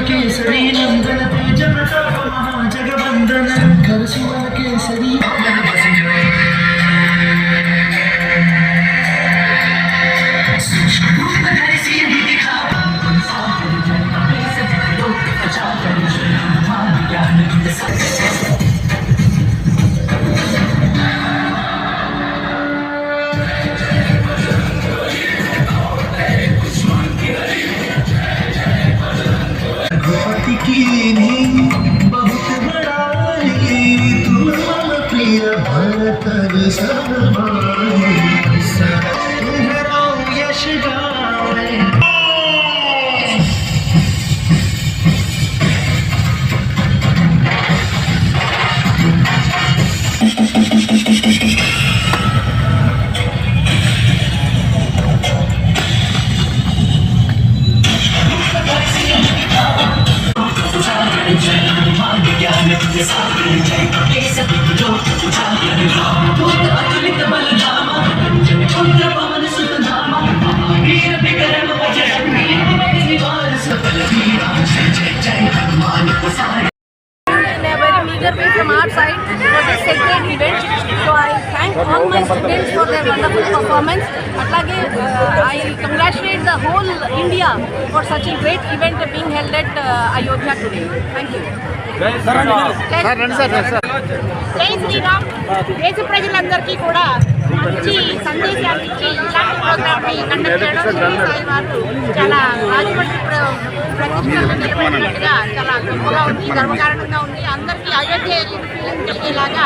केसरी नंदन तेज प्रताप महाजगवंदन कर शिवन केसरी बहुत बड़ाई तुम मन प्रिय भरत सर्वाणी तुम्हारा यश गावे From our side, it was a sacred event, so I thank all my students for their wonderful performance. Atlage, I congratulate the whole India for such a great event being held at Ayodhya today. Thank you. జై శ్రీరామ్. దేశ ప్రజలందరికీ కూడా మంచి సందేశాలు ఇచ్చి ఇలాంటి ప్రోగ్రామ్ని conduct చేయడం షిరిడి సాయి వారు చాలా రాజమండ్రి ప్రతిష్టంగా నిలబడినట్టుగా చాలా గొప్పగా ఉంది, గర్వకారణంగా ఉంది. అందరికీ అయోధ్య ఫీలింగ్ కలిగేలాగా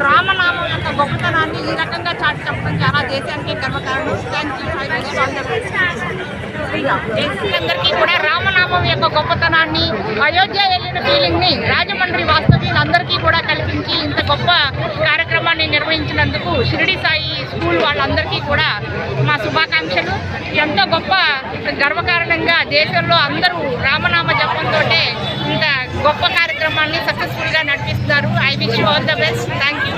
రామనామం యొక్క గొప్పతనాన్ని ఈ రకంగా చాటి చెప్పడం చాలా దేశానికి గర్వకారణం. Thank you. దేశందరికీ కూడా రామనామం యొక్క గొప్పతనాన్ని, అయోధ్య వెళ్ళిన ఫీలింగ్ని రాజమండ్రి వాస్తవ్యులు అందరికీ కూడా కల్పించి ఇంత గొప్ప కార్యక్రమాన్ని నిర్వహించినందుకు షిరిడి సాయి స్కూల్ వాళ్ళందరికీ కూడా మా శుభాకాంక్షలు. ఎంతో గొప్ప గర్వకారణంగా దేశంలో అందరూ రామనామ జపంతో ఇంత గొప్ప కార్యక్రమాన్ని సక్సెస్ఫుల్గా నడిపిస్తున్నారు. I wish you all the best. Thank you.